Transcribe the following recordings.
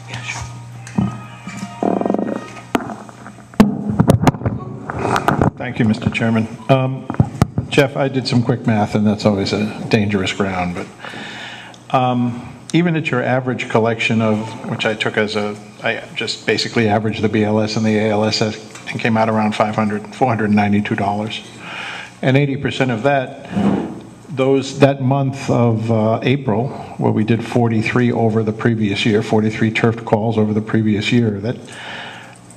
Yeah, sure. Thank you, Mr. Chairman. Jeff, I did some quick math, and that's always a dangerous ground, but even at your average collection of, which I took as I just basically averaged the BLS and the ALS and came out around $492. And 80% of that, that month of April, where we did 43 over the previous year, 43 turf calls over the previous year, that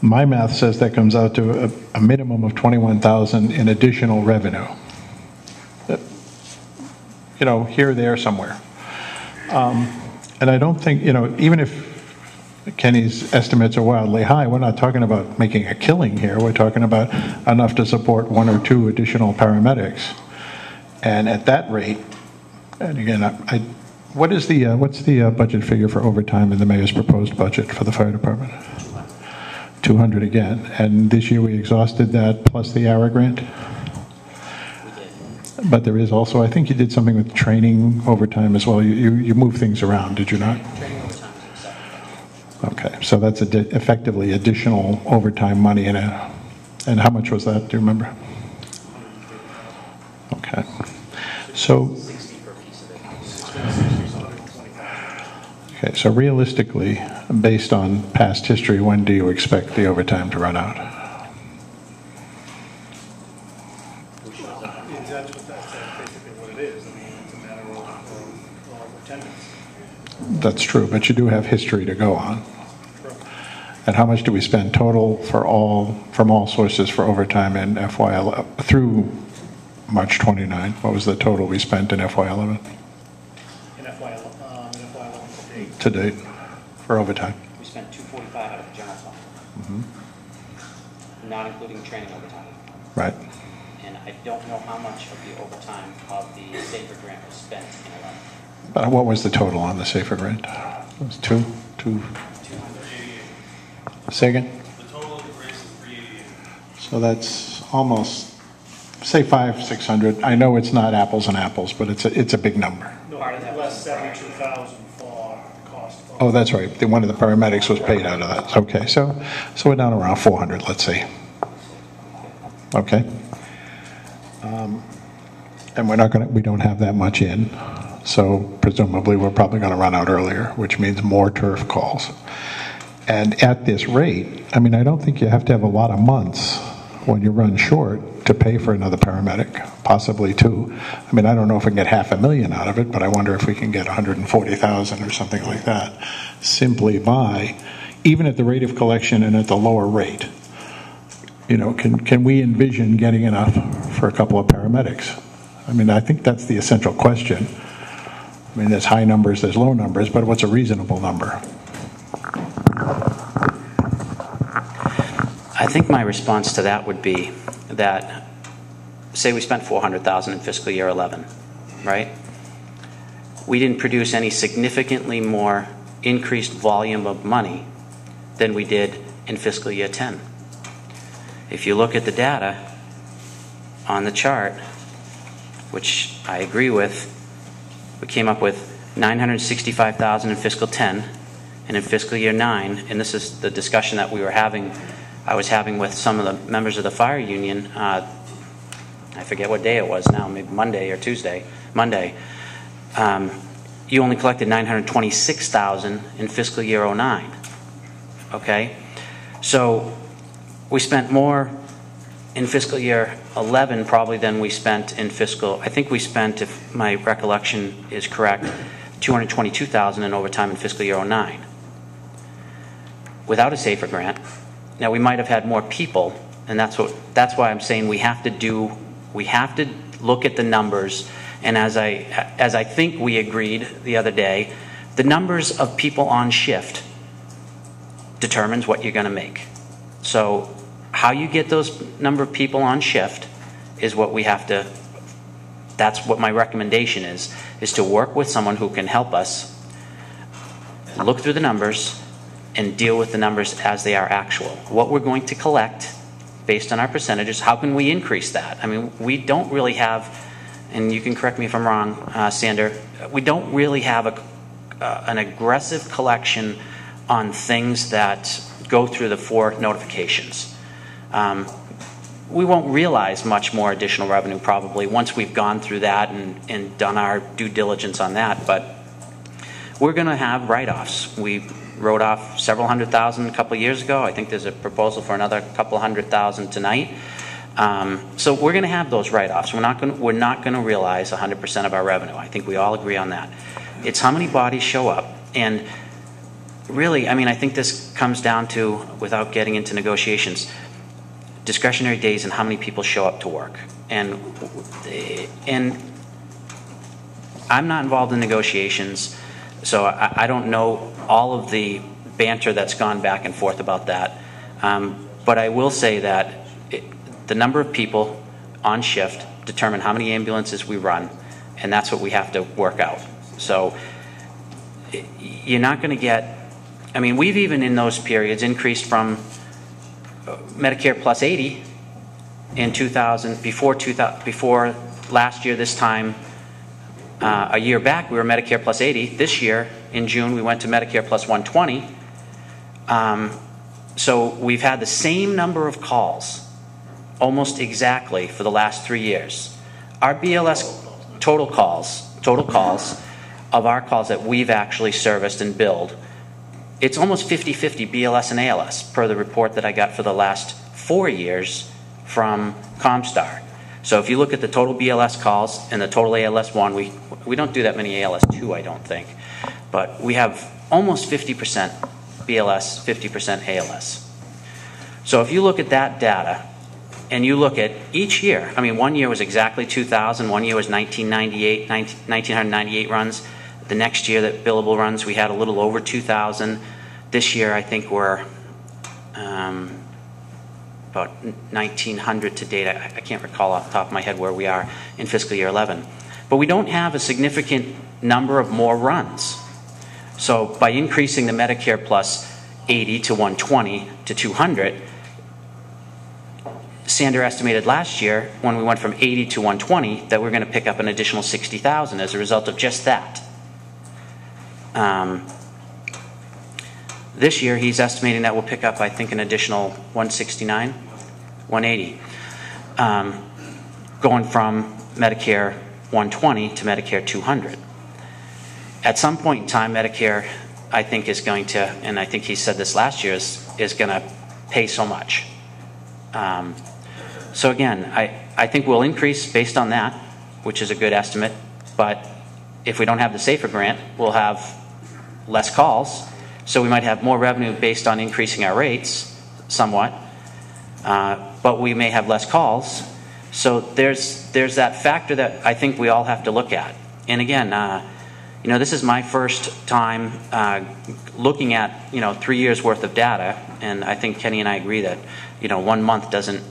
my math says that comes out to a minimum of $21,000 in additional revenue. You know, here, there, somewhere. And I don't think, you know, even if Kenny's estimates are wildly high, we're not talking about making a killing here. We're talking about enough to support 1 or 2 additional paramedics. And at that rate, and again, what's the budget figure for overtime in the mayor's proposed budget for the fire department? 200 again. And this year we exhausted that plus the ARA grant? But there is also, I think you did something with training overtime as well. You move things around, did you not? Training overtime is acceptable. Okay, so that's effectively additional overtime money and how much was that? Do you remember? Okay, so. 60 per piece of it. Okay, so realistically, based on past history, when do you expect the overtime to run out? That's true, but you do have history to go on. And how much do we spend total from all sources for overtime in FY11 through March 29? What was the total we spent in FY11? In FY11 to date for overtime? We spent $245 out of the general fund, not including training overtime. Right. And I don't know how much of the overtime of the SAFER grant was spent in 11. But what was the total on the SAFER grant? It was two. 288. Say again? The total of the grants is 388. So that's almost, say 500-600. I know it's not apples and apples, but it's a big number. No, less 72,000 for the cost of. Oh, that's right. One of the paramedics was paid out of that. Okay, so we're down around 400, let's say. Okay. And we don't have that much in. So presumably we're probably going to run out earlier, which means more turf calls. And at this rate, I mean, I don't think you have to have a lot of months when you run short to pay for another paramedic, possibly 2. I mean, I don't know if we can get $500,000 out of it, but I wonder if we can get $140,000 or something like that, simply by, even at the rate of collection and at the lower rate. You know, can we envision getting enough for a couple of paramedics? I mean, I think that's the essential question. I mean, there's high numbers, there's low numbers, but what's a reasonable number? I think my response to that would be that, say we spent $400,000 in fiscal year 11, right? We didn't produce any significantly more increased volume of money than we did in fiscal year 10. If you look at the data on the chart, which I agree with, we came up with $965,000 in fiscal 10, and in fiscal year 9, and this is the discussion that I was having with some of the members of the fire union, I forget what day it was now, maybe Monday or Tuesday, Monday, you only collected $926,000 in fiscal year 09, okay? So we spent more in fiscal year 11 probably than we spent in I think we spent, if my recollection is correct, $222,000 in overtime in fiscal year 09. Without a SAFER grant, now we might have had more people, and that's why I'm saying we have to look at the numbers, and as I think we agreed the other day, the numbers of people on shift determines what you're going to make. So how you get those number of people on shift is what we have to, that's what my recommendation is to work with someone who can help us look through the numbers and deal with the numbers as they are actual. What we're going to collect based on our percentages, how can we increase that? I mean, we don't really have, and you can correct me if I'm wrong, Sander, we don't really have an aggressive collection on things that go through the 4 notifications. We won't realize much more additional revenue probably once we've gone through that and done our due diligence on that, but we're going to have write-offs. We wrote off several $100,000 a couple of years ago. I think there's a proposal for another couple of $100,000 tonight. So we're going to have those write-offs. We're not going to realize 100% of our revenue. I think we all agree on that. It's how many bodies show up. And really, I mean, I think this comes down to, without getting into negotiations, discretionary days and how many people show up to work. And I'm not involved in negotiations, so I don't know all of the banter that's gone back and forth about that. But I will say that the number of people on shift determine how many ambulances we run, and that's what we have to work out. So you're not going to get, I mean, we've even in those periods increased from Medicare plus 80 in 2000, before last year this time, a year back we were Medicare plus 80. This year in June we went to Medicare plus 120. So we've had the same number of calls almost exactly for the last 3 years. Our BLS total calls of our calls that we've actually serviced and billed, it's almost 50-50 BLS and ALS per the report that I got for the last 4 years from Comstar. So if you look at the total BLS calls and the total ALS1, we don't do that many ALS2, I don't think. But we have almost 50% BLS, 50% ALS. So if you look at that data and you look at each year, I mean, 1 year was exactly 2,000, 1 year was 1998 runs. The next year that billable runs, we had a little over 2,000. This year, I think we're about 1,900 to date. I can't recall off the top of my head where we are in fiscal year 11. But we don't have a significant number of more runs. So by increasing the Medicare plus 80 to 120 to 200, Sander estimated last year when we went from 80 to 120 that we're going to pick up an additional 60,000 as a result of just that. This year he's estimating that we'll pick up, I think, an additional 169, 180, going from Medicare 120 to Medicare 200. At some point in time, Medicare, I think, is going to, and I think he said this last year, is going to pay so much. So again, I think we'll increase based on that, which is a good estimate, but if we don't have the SAFER grant, we'll have less calls, so we might have more revenue based on increasing our rates somewhat, but we may have less calls. So there's that factor that I think we all have to look at. And again, you know, this is my first time looking at 3 years worth of data, and I think Kenny and I agree that 1 month doesn't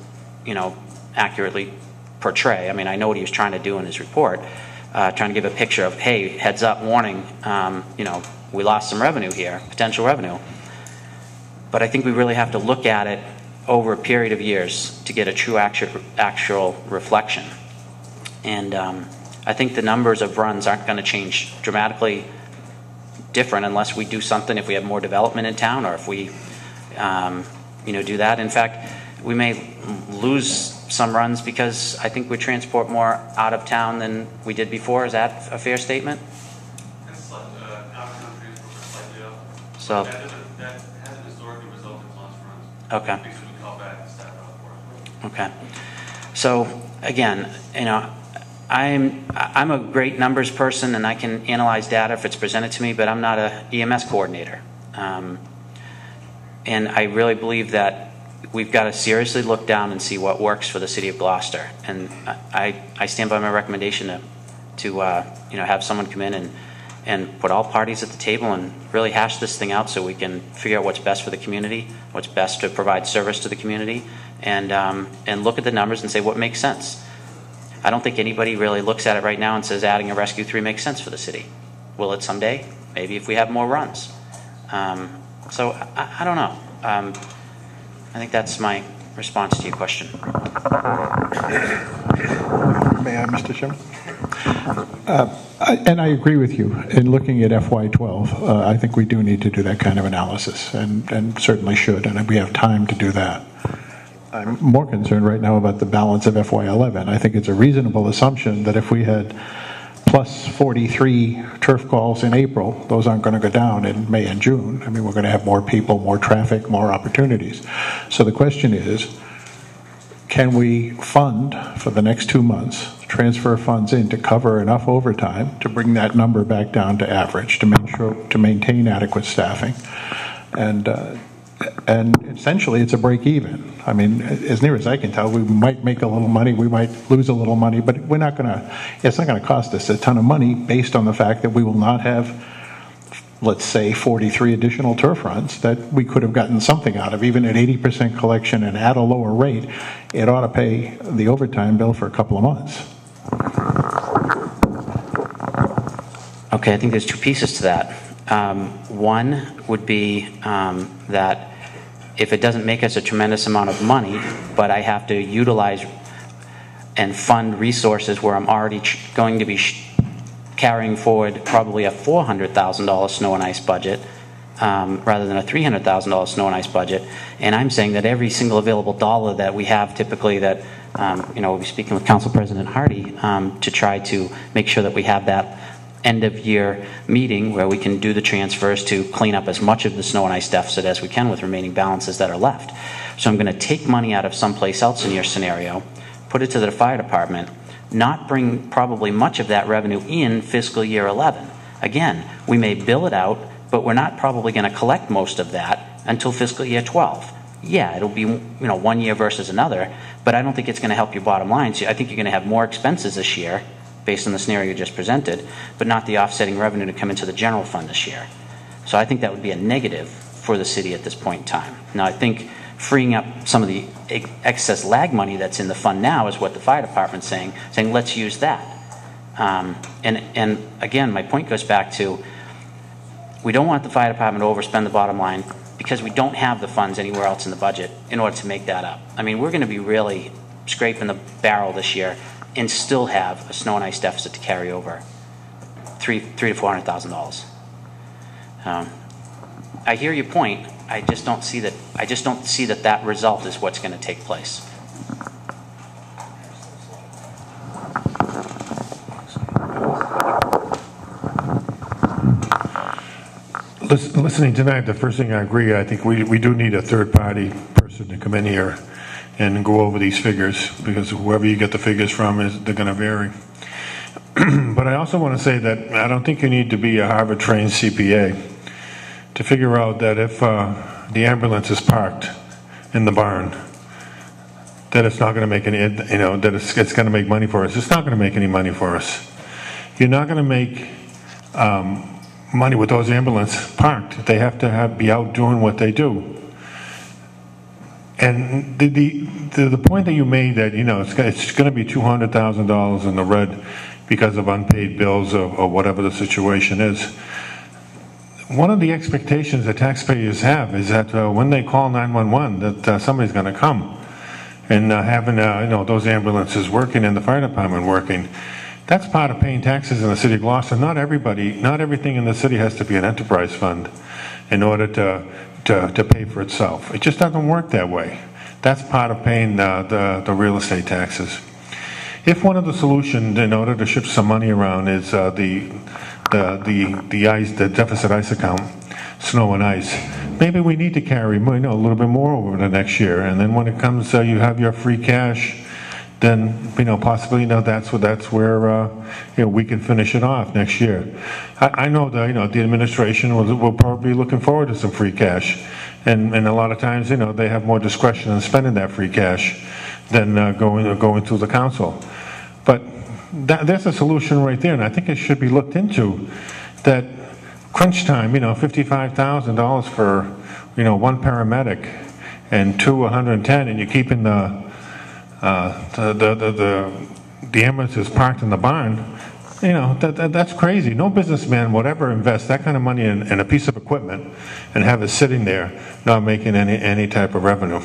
accurately portray. I mean, I know what he was trying to do in his report, trying to give a picture of, hey, heads up, warning, we lost some revenue here, potential revenue. But I think we really have to look at it over a period of years to get a true actual reflection. And I think the numbers of runs aren't going to change dramatically different unless we do something, if we have more development in town, or if we do that. In fact, we may lose some runs because I think we transport more out of town than we did before. Is that a fair statement? That's out of country is slightly up. So that hasn't historically resulted in lost runs. Okay. Because we call back the staff out for it. Okay. So again, I'm a great numbers person and I can analyze data if it's presented to me, but I'm not a EMS coordinator. And I really believe that we've got to seriously look down and see what works for the city of Gloucester. And I stand by my recommendation to have someone come in and put all parties at the table and really hash this thing out so we can figure out what's best for the community, what's best to provide service to the community, and look at the numbers and say what makes sense. I don't think anybody really looks at it right now and says adding a Rescue 3 makes sense for the city. Will it someday? Maybe if we have more runs. So I don't know. I think that's my response to your question. May I, Mr. Chairman? And I agree with you. In looking at FY12, I think we do need to do that kind of analysis, and certainly should, and we have time to do that. I'm more concerned right now about the balance of FY11. I think it's a reasonable assumption that if we had plus 43 turf calls in April, those aren't going to go down in May and June. I mean, we're going to have more people, more traffic, more opportunities. So the question is, can we fund for the next 2 months, transfer funds in to cover enough overtime to bring that number back down to average, to make sure to maintain adequate staffing, and essentially it's a break even. I mean, as near as I can tell, we might make a little money, we might lose a little money, but we're not going to. It's not going to cost us a ton of money based on the fact that we will not have, let's say, 43 additional turf runs that we could have gotten something out of. Even at 80% collection and at a lower rate, it ought to pay the overtime bill for a couple of months. Okay, I think there's 2 pieces to that. One would be that if it doesn't make us a tremendous amount of money, but I have to utilize and fund resources where I'm already going to be carrying forward probably a $400,000 snow and ice budget rather than a $300,000 snow and ice budget, and I'm saying that every single available dollar that we have typically that, we'll be speaking with Council President Hardy to try to make sure that we have that end of year meeting where we can do the transfers to clean up as much of the snow and ice deficit as we can with remaining balances that are left. So I'm going to take money out of someplace else in your scenario, put it to the fire department, not bring probably much of that revenue in fiscal year 11. Again, we may bill it out, but we're not probably going to collect most of that until fiscal year 12. Yeah, it'll be 1 year versus another, but I don't think it's going to help your bottom line. So I think you're going to have more expenses this year based on the scenario you just presented, but not the offsetting revenue to come into the general fund this year. So I think that would be a negative for the city at this point in time. Now, I think freeing up some of the excess lag money that's in the fund now is what the fire department's saying let's use that. And again, my point goes back to, we don't want the fire department to overspend the bottom line because we don't have the funds anywhere else in the budget in order to make that up. I mean, we're going to be really scraping the barrel this year and still have a snow and ice deficit to carry over $300,000 to $400,000. I hear your point. I just don't see that. I just don't see that that result is what's going to take place. Listening tonight, the first thing I agree, I think we do need a third-party person to come in here and go over these figures, because whoever you get the figures from, they're going to vary. But I also want to say that I don't think you need to be a Harvard-trained CPA to figure out that if the ambulance is parked in the barn, that it's not going to make any, that it's going to make money for us. It's not going to make any money for us. You're not going to make money with those ambulances parked. They have to be out doing what they do. And the point that you made that it's going to be $200,000 in the red because of unpaid bills or whatever the situation is. One of the expectations that taxpayers have is that when they call 911, that somebody's going to come, and having those ambulances working and the fire department working. That's part of paying taxes in the city of Gloucester. Not everything in the city has to be an enterprise fund in order to pay for itself. It just doesn't work that way. That's part of paying the real estate taxes. If one of the solutions in order to shift some money around is the deficit ice account, snow and ice, maybe we need to carry a little bit more over the next year. And then when it comes, you have your free cash, then possibly that's where we can finish it off next year. I know that the administration will probably be looking forward to some free cash, and a lot of times they have more discretion in spending that free cash than going through the council. But there's a solution right there, and I think it should be looked into. That crunch time, $55,000 for one paramedic and 110, and you're keeping the ambulance is parked in the barn, that's crazy. No businessman would ever invest that kind of money in a piece of equipment and have it sitting there not making any type of revenue.